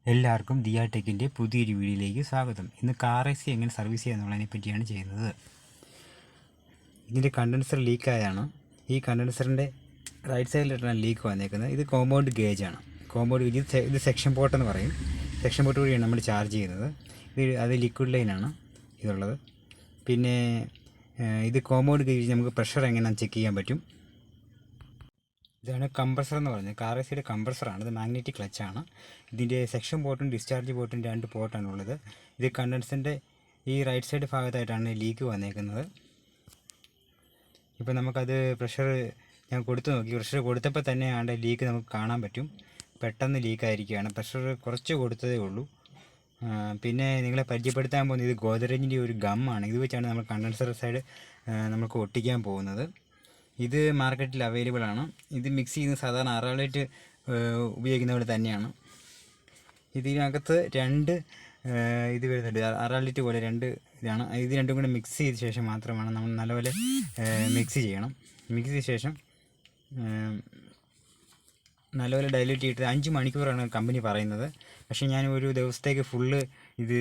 എല്ലാവർക്കും ദിയ ടെക്കിൻ്റെ പുതിയൊരു വീഡിയോയിലേക്ക് സ്വാഗതം. ഇന്ന് കാർ എ സി എങ്ങനെ സർവീസ് ചെയ്യുക പറ്റിയാണ് ചെയ്യുന്നത്. ഇതിൻ്റെ കണ്ടൻസർ ലീക്കായാണ്. ഈ കണ്ടൻസറിൻ്റെ റൈറ്റ് സൈഡിലിട്ടാണ് ലീക്ക് വന്നേക്കുന്നത്. ഇത് കോമ്പൗണ്ട് ഗേജാണ്. കോമ്പൗണ്ട് ഗേജ് ഇത് സെക്ഷൻ പോർട്ട് എന്ന് പറയും. സെക്ഷൻ പോർട്ട് വഴിയാണ് നമ്മൾ ചാർജ് ചെയ്യുന്നത്. അത് ലിക്വിഡ് ലൈനാണ് ഇതുള്ളത്. പിന്നെ ഇത് കോമ്പൗണ്ട് ഗേജ് നമുക്ക് പ്രഷർ എങ്ങനെയാണെന്ന് ചെക്ക് ചെയ്യാൻ പറ്റും. ഇതാണ് കംപ്രസർ എന്ന് പറയുന്നത്. കാർ എ സിയുടെ കംപ്രസറാണ്. ഇത് മാഗ്നറ്റിക് ക്ലച്ചാണ്. ഇതിൻ്റെ സെക്ഷൻ പോർട്ടും ഡിസ്ചാർജ് പോർട്ടും 2 പോർട്ടാണുള്ളത്. ഇത് കണ്ടൻസറിൻ്റെ ഈ റൈറ്റ് സൈഡ് ഭാഗത്തായിട്ടാണ് ലീക്ക് വന്നേക്കുന്നത്. ഇപ്പോൾ നമുക്കത് പ്രഷർ ഞാൻ കൊടുത്തു നോക്കി. പ്രഷർ കൊടുത്തപ്പോൾ തന്നെ ആണ്ട് ലീക്ക് നമുക്ക് കാണാൻ പറ്റും. പെട്ടെന്ന് ലീക്കായിരിക്കുകയാണ്. പ്രഷർ കുറച്ച് കൊടുത്തതേ ഉള്ളൂ. പിന്നെ നിങ്ങളെ പരിചയപ്പെടുത്താൻ പോകുന്നത് ഇത് ഗോദ്റേജിൻ്റെ ഒരു ഗമ്മാണ്. ഇത് വെച്ചാണ് നമ്മൾ കണ്ടൻസർ സൈഡ് നമുക്ക് ഒട്ടിക്കാൻ പോകുന്നത്. ഇത് മാർക്കറ്റിൽ അവൈലബിൾ ആണ്. ഇത് മിക്സ് ചെയ്യുന്ന സാധാരണ അറാളേറ്റ് ഉപയോഗിക്കുന്ന പോലെ തന്നെയാണ്. ഇതിനകത്ത് 2 ഇത് വരുന്നുണ്ട്. അറാളിറ്റ് പോലെ 2 ഇതാണ്. ഇത് രണ്ടും കൂടെ മിക്സ് ചെയ്ത ശേഷം മാത്രമാണ് നമ്മൾ നല്ലപോലെ മിക്സ് ചെയ്യണം. മിക്സ് ചെയ്ത ശേഷം നല്ലപോലെ ഡൈല്യൂട്ട് ചെയ്തിട്ട് 5 മണിക്കൂറാണ് കമ്പനി പറയുന്നത്. പക്ഷേ ഞാൻ ഒരു ദിവസത്തേക്ക് ഫുള്ള് ഇത്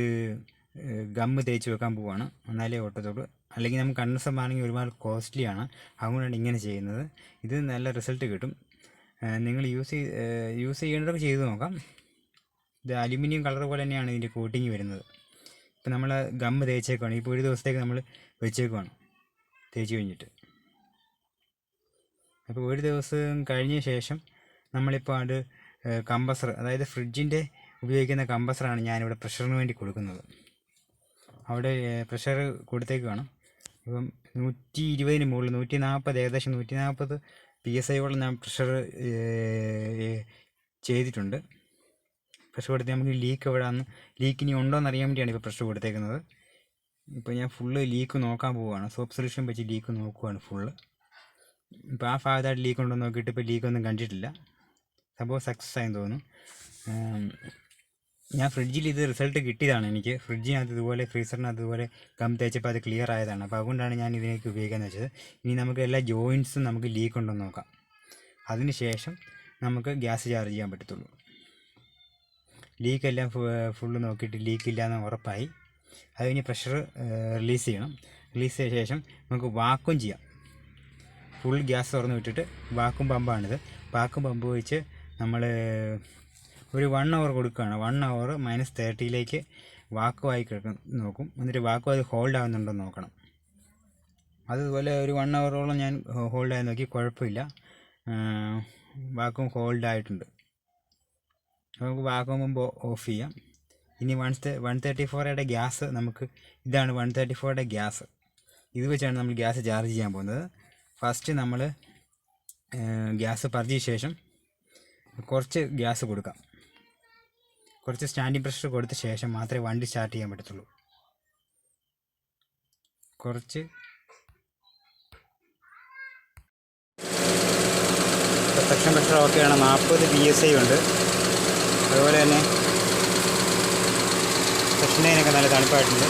ഗമ്മ് തേച്ച് വെക്കാൻ പോവുകയാണ്. എന്നാലേ ഓട്ടത്തുള്ളൂ. അല്ലെങ്കിൽ നമുക്ക് കണ്ടൻസർ ആണെങ്കിൽ ഒരുപാട് കോസ്റ്റ്ലിയാണ്. അതുകൊണ്ടാണ് ഇങ്ങനെ ചെയ്യുന്നത്. ഇത് നല്ല റിസൾട്ട് കിട്ടും. നിങ്ങൾ യൂസ് ചെയ്യേണ്ടതൊക്കെ ചെയ്ത് നോക്കാം. ഇത് അലുമിനിയം കളർ പോലെ തന്നെയാണ് ഇതിൻ്റെ കോട്ടിങ് വരുന്നത്. ഇപ്പോൾ നമ്മൾ ഗമ്മ് തേച്ചേക്കുവാണ്. ഇപ്പോൾ ഒരു ദിവസത്തേക്ക് നമ്മൾ വെച്ചേക്കുവാണ് തേച്ച് കഴിഞ്ഞിട്ട്. അപ്പോൾ ഒരു ദിവസം കഴിഞ്ഞ ശേഷം നമ്മളിപ്പോൾ അത് കംപ്രസർ, അതായത് ഫ്രിഡ്ജിൻ്റെ ഉപയോഗിക്കുന്ന കംപ്രസറാണ് ഞാനിവിടെ പ്രഷറിന് വേണ്ടി കൊടുക്കുന്നത്. അവിടെ പ്രഷർ കൊടുത്തേക്കാണ്. ഇപ്പം 120 മുകളിൽ 140, ഏകദേശം 140 PSI ഞാൻ പ്രഷർ ചെയ്തിട്ടുണ്ട്. പ്രഷർ കൊടുത്ത് നമുക്ക് ലീക്ക് എവിടെയാണെന്ന്, ലീക്ക് ഇനി ഉണ്ടോ എന്ന് അറിയാൻ വേണ്ടിയാണ് ഇപ്പോൾ പ്രഷർ കൊടുത്തേക്കുന്നത്. ഇപ്പോൾ ഞാൻ ഫുള്ള് ലീക്ക് നോക്കാൻ പോവുകയാണ്. സോപ്പ് സൊല്യൂഷൻ വെച്ച് ലീക്ക് നോക്കുവാണ് ഫുള്ള്. ഇപ്പോൾ ആ ഭാഗത്തായിട്ട് ലീക്ക് ഉണ്ടോ എന്ന് നോക്കിയിട്ട് ഇപ്പോൾ ലീക്കൊന്നും കണ്ടിട്ടില്ല. സംഭവം സക്സസ് ആയെന്ന് തോന്നുന്നു. ഞാൻ ഫ്രിഡ്ജിൽ ഇത് റിസൾട്ട് കിട്ടിയതാണ് എനിക്ക്. ഫ്രിഡ്ജിനകത്ത് ഇതുപോലെ, ഫ്രീസറിനകത്ത് ഇതുപോലെ ഗം തേച്ചപ്പോൾ അത് ക്ലിയർ ആയതാണ്. അപ്പോൾ അതുകൊണ്ടാണ് ഞാൻ ഇതിലേക്ക് ഉപയോഗിക്കാമെന്ന് വെച്ചത്. ഇനി നമുക്ക് എല്ലാ ജോയിൻറ്റ്സും നമുക്ക് ലീക്ക് ഉണ്ടെന്ന് നോക്കാം. അതിന് ശേഷം നമുക്ക് ഗ്യാസ് ചാർജ് ചെയ്യാൻ പറ്റത്തുള്ളൂ. ലീക്കെല്ലാം ഫുള്ള് നോക്കിയിട്ട് ലീക്കില്ലാന്ന് ഉറപ്പായി. അത് കഴിഞ്ഞ് പ്രഷർ റിലീസ് ചെയ്യണം. റിലീസ് ചെയ്ത ശേഷം നമുക്ക് വാക്വം ചെയ്യാം. ഫുൾ ഗ്യാസ് തുറന്ന് വിട്ടിട്ട് വാക്വം പമ്പാണിത്. വാക്വം പമ്പ് വെച്ച് നമ്മൾ ഒരു 1 hour കൊടുക്കുകയാണ്. 1 hour -30 വാക്കുമായി നോക്കും. എന്നിട്ട് വാക്കും അത് ഹോൾഡ് ആകുന്നുണ്ടോ നോക്കണം. അതുപോലെ ഒരു 1 hour ഞാൻ ഹോൾഡ് ആയി നോക്കി, കുഴപ്പമില്ല. വാക്കും ഹോൾഡ് ആയിട്ടുണ്ട്. നമുക്ക് വാക്വം പമ്പ് ഓഫ് ചെയ്യാം. ഇനി 134യുടെ ഗ്യാസ് നമുക്ക്, ഇതാണ് 134യുടെ ഗ്യാസ്. ഇത് വെച്ചാണ് നമ്മൾ ഗ്യാസ് ചാർജ് ചെയ്യാൻ പോകുന്നത്. ഫസ്റ്റ് നമ്മൾ ഗ്യാസ് പറിച്ച ശേഷം കുറച്ച് ഗ്യാസ് കൊടുക്കാം. കുറച്ച് സ്റ്റാൻഡിങ് പ്രഷർ കൊടുത്ത ശേഷം മാത്രമേ വണ്ടി സ്റ്റാർട്ട് ചെയ്യാൻ പറ്റത്തുള്ളൂ. കുറച്ച് സെക്ഷൻ പ്രഷർ ഓക്കെയാണ്. 40 PSI ഉണ്ട്. അതുപോലെ തന്നെ സെക്ഷൻ ലൈനൊക്കെ നല്ല തണുപ്പായിട്ടുണ്ട്.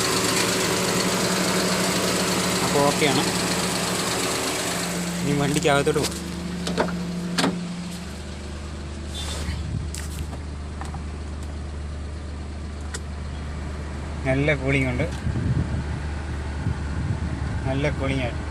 അപ്പോൾ ഓക്കെയാണ്. ഇനി വണ്ടിക്ക് അകത്തോട്ട് പോകും. നല്ല കൂളിംഗ് ഉണ്ട്. നല്ല കൂളിംഗ് ആയിട്ട്